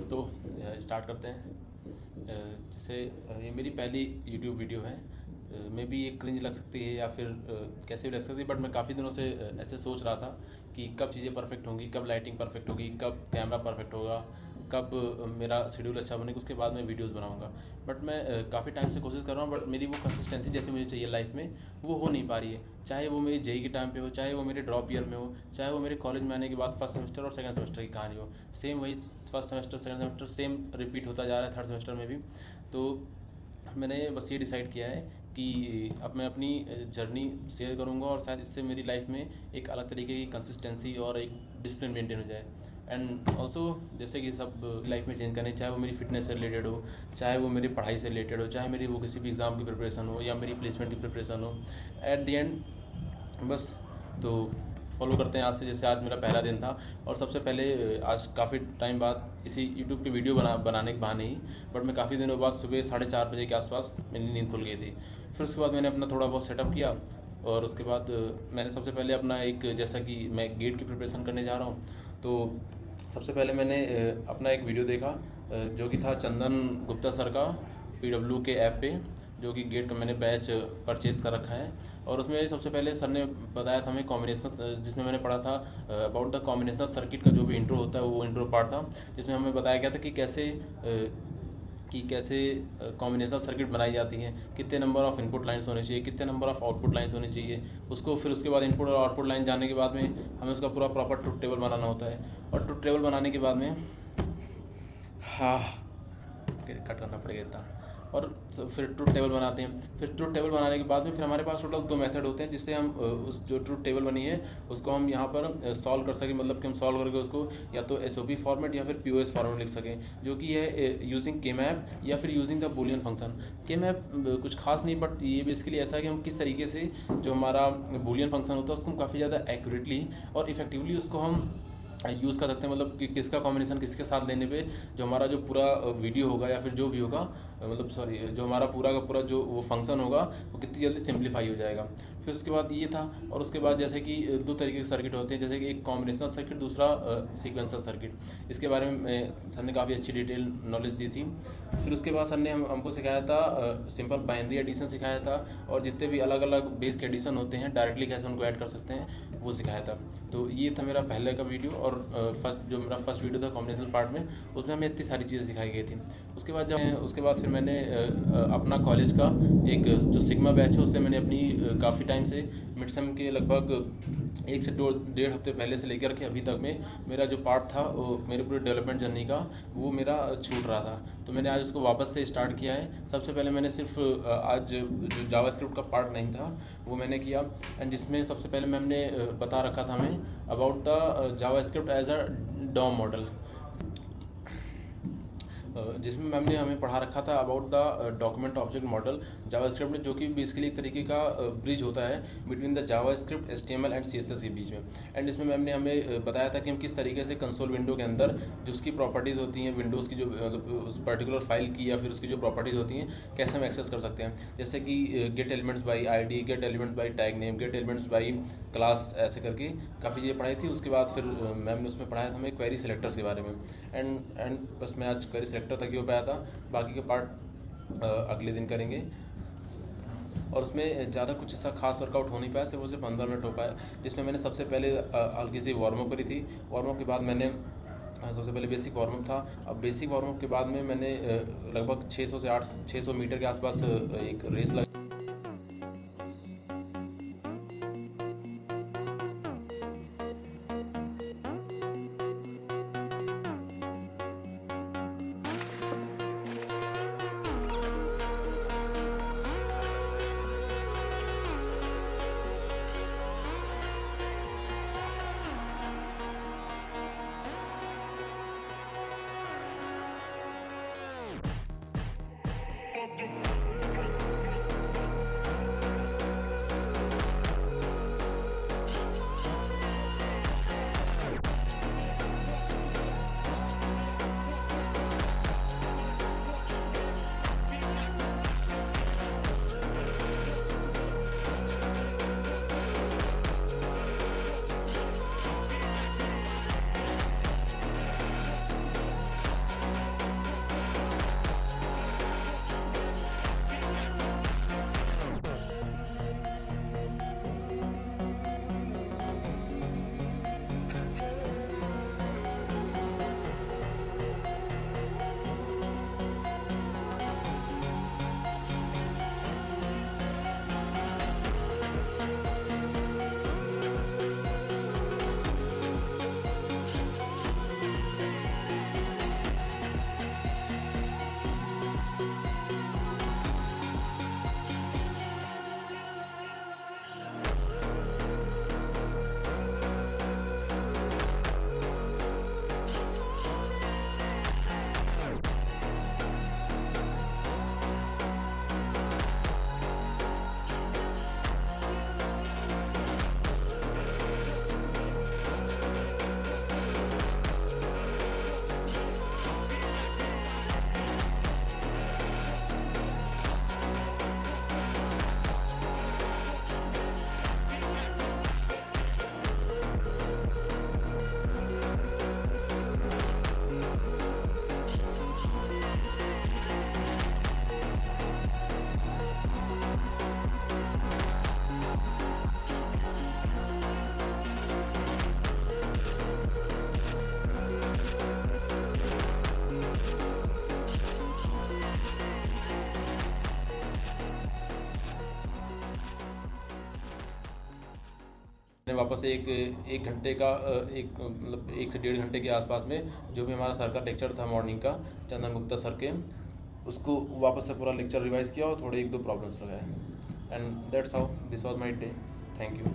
तो स्टार्ट करते हैं। जैसे ये मेरी पहली यूट्यूब वीडियो है। मे बी ये क्रिंज लग सकती है या फिर कैसे भी लग सकती है, बट मैं काफ़ी दिनों से ऐसे सोच रहा था कि कब चीज़ें परफेक्ट होंगी, कब लाइटिंग परफेक्ट होगी, कब कैमरा परफेक्ट होगा, कब मेरा शेड्यूल अच्छा बनेगा, उसके बाद मैं वीडियोस बनाऊंगा। बट मैं काफ़ी टाइम से कोशिश कर रहा हूँ, बट मेरी वो कंसिस्टेंसी जैसे मुझे चाहिए लाइफ में वो हो नहीं पा रही है। चाहे वो मेरी जेई के टाइम पे हो, चाहे वो मेरे ड्रॉप ईयर में हो, चाहे वो मेरे कॉलेज में आने के बाद फर्स्ट सेमेस्टर और सेकंड सेमेस्टर की कहानी हो। सेम वही first semester second semester same repeat होता जा रहा है थर्ड सेमेस्टर में भी। तो मैंने बस ये डिसाइड किया है कि अब मैं अपनी जर्नी शेयर करूँगा और शायद इससे मेरी लाइफ में एक अलग तरीके की कंसिस्टेंसी और एक डिसिप्लिन मेंटेन हो जाए। एंड ऑल्सो जैसे कि सब लाइफ में चेंज करने, चाहे वो मेरी फिटनेस से रिलेटेड हो, चाहे वो मेरी पढ़ाई से रिलेटेड हो, चाहे मेरी वो किसी भी एग्ज़ाम की प्रिपरेशन हो या मेरी प्लेसमेंट की प्रिपरेशन हो, एट द एंड बस तो फॉलो करते हैं आज से। जैसे आज मेरा पहला दिन था और सबसे पहले आज काफ़ी टाइम बाद इसी यूट्यूब की वीडियो बनाने के बहाने ही, बट मैं काफ़ी दिनों बाद सुबह 4:30 बजे के आसपास मेरी नींद खुल गई थी। फिर उसके बाद मैंने अपना थोड़ा बहुत सेटअप किया और उसके बाद मैंने सबसे पहले अपना एक, जैसा कि मैं गेट की प्रिपरेशन करने जा रहा हूँ, तो सबसे पहले मैंने अपना एक वीडियो देखा जो कि था चंदन गुप्ता सर का PW के ऐप पे, जो कि गेट का मैंने बैच परचेज़ कर रखा है। और उसमें सबसे पहले सर ने बताया था हमें कॉम्बिनेशनल, जिसमें मैंने पढ़ा था अबाउट द कॉम्बिनेशनल सर्किट का जो भी इंट्रो होता है वो इंट्रो पार्ट था, जिसमें हमें बताया गया था कि कैसे कॉम्बिनेशनल सर्किट बनाई जाती हैं, कितने नंबर ऑफ़ इनपुट लाइन्स होने चाहिए, कितने नंबर ऑफ़ आउटपुट लाइन्स होनी चाहिए उसको। फिर उसके बाद इनपुट और आउटपुट लाइन जानने के बाद में हमें उसका पूरा प्रॉपर ट्रुथ टेबल बनाना होता है। और ट्रुथ टेबल बनाने के बाद में हाँ कट करना पड़ेगा इतना। और फिर ट्रुथ टेबल बनाते हैं। फिर ट्रुथ टेबल बनाने के बाद में फिर हमारे पास टोटल 2 मेथड होते हैं जिससे हम उस जो ट्रुथ टेबल बनी है उसको हम यहाँ पर सॉल्व कर सकें। मतलब कि हम सॉल्व करके उसको या तो SOP फॉर्मेट या फिर POS फॉर्मेट लिख सकें, जो कि है यूजिंग K-मैप या फिर यूजिंग द बूलियन फंक्शन। K-मैप कुछ खास नहीं, बट ये बेसिकली ऐसा है कि हम किस तरीके से जो हमारा बूलियन फंक्शन होता है उसको हम काफ़ी ज़्यादा एक्यूरेटली और इफेक्टिवली उसको हम यूज़ कर सकते हैं। मतलब कि किसका कॉम्बिनेशन किसके साथ लेने पे जो हमारा जो पूरा वीडियो होगा या फिर जो भी होगा, मतलब सॉरी, जो हमारा पूरा का पूरा जो वो फंक्शन होगा वो कितनी जल्दी सिंप्लीफाई हो जाएगा। फिर उसके बाद ये था। और उसके बाद जैसे कि 2 तरीके के सर्किट होते हैं, जैसे कि एक कॉम्बिनेशनल सर्किट, दूसरा सीक्वेंशियल सर्किट। इसके बारे में सर ने काफ़ी अच्छी डिटेल नॉलेज दी थी। फिर उसके बाद सर ने हमको सिखाया था सिंपल बाइनरी एडिशन सिखाया था, और जितने भी अलग अलग बेस के एडिशन होते हैं डायरेक्टली कैसे उनको ऐड कर सकते हैं वो सिखाया था। तो ये था मेरा पहले का वीडियो। और जो मेरा फर्स्ट वीडियो था कॉम्बिनेशनल पार्ट में, उसमें हमें इतनी सारी चीज़ें सिखाई गई थी। उसके बाद फिर मैंने अपना कॉलेज का एक जो सिग्मा बैच है उससे मैंने अपनी काफ़ी टाइम से मिड सेम के लगभग 1 से 1.5 हफ्ते पहले से लेकर के अभी तक में मेरा जो पार्ट था वो मेरे पूरे डेवलपमेंट जर्नी का वो मेरा छूट रहा था। तो मैंने आज उसको वापस से स्टार्ट किया है। सबसे पहले मैंने सिर्फ आज जो जावास्क्रिप्ट का पार्ट नहीं था वो मैंने किया, एंड जिसमें सबसे पहले मैम ने बता रखा था हमें about the JavaScript as a DOM model, जिसमें मैम ने हमें पढ़ा रखा था about the document object model JavaScript में, जो कि बेसिकली एक तरीके का ब्रिज होता है between the JavaScript HTML and CSS के बीच में। एंड इसमें मैम ने हमें बताया था कि हम किस तरीके से कंसोल विंडो के अंदर जो उसकी प्रॉपर्टीज़ होती हैं विंडोज़ की, जो मतलब उस पर्टिकुलर फाइल की या फिर उसकी जो प्रॉपर्टीज़ होती हैं कैसे हम एक्सेस कर सकते हैं। जैसे कि gate elements by ID, gate elements by tag name, gate elements by class, ऐसे करके काफ़ी चीज़ें पढ़ाई थी। उसके बाद फिर मैम ने उसमें पढ़ाया था हमें क्वेरी सेलेक्टर्स के बारे में। एंड बस मैं आज क्वेरी सेलेक्टर तक ही हो पाया था, बाकी के पार्ट अगले दिन करेंगे। और उसमें ज़्यादा कुछ ऐसा खास वर्कआउट हो नहीं पाया, सिर्फ 15 मिनट हो पाया, जिसमें मैंने सबसे पहले हल्की सी वार्म अप करी थी। वार्म अप के बाद मैंने सबसे पहले बेसिक वार्म अप था। अब बेसिक वार्म अप के बाद में मैंने लगभग 600 मीटर के आसपास एक रेस लगा। वापस से एक घंटे का मतलब 1 से 1.5 घंटे के आसपास में जो भी हमारा सर का लेक्चर था मॉर्निंग का, चंदन गुप्ता सर के, उसको वापस से पूरा लेक्चर रिवाइज़ किया और थोड़े 1-2 प्रॉब्लम्स लगाए, and that's how this was my day. Thank you.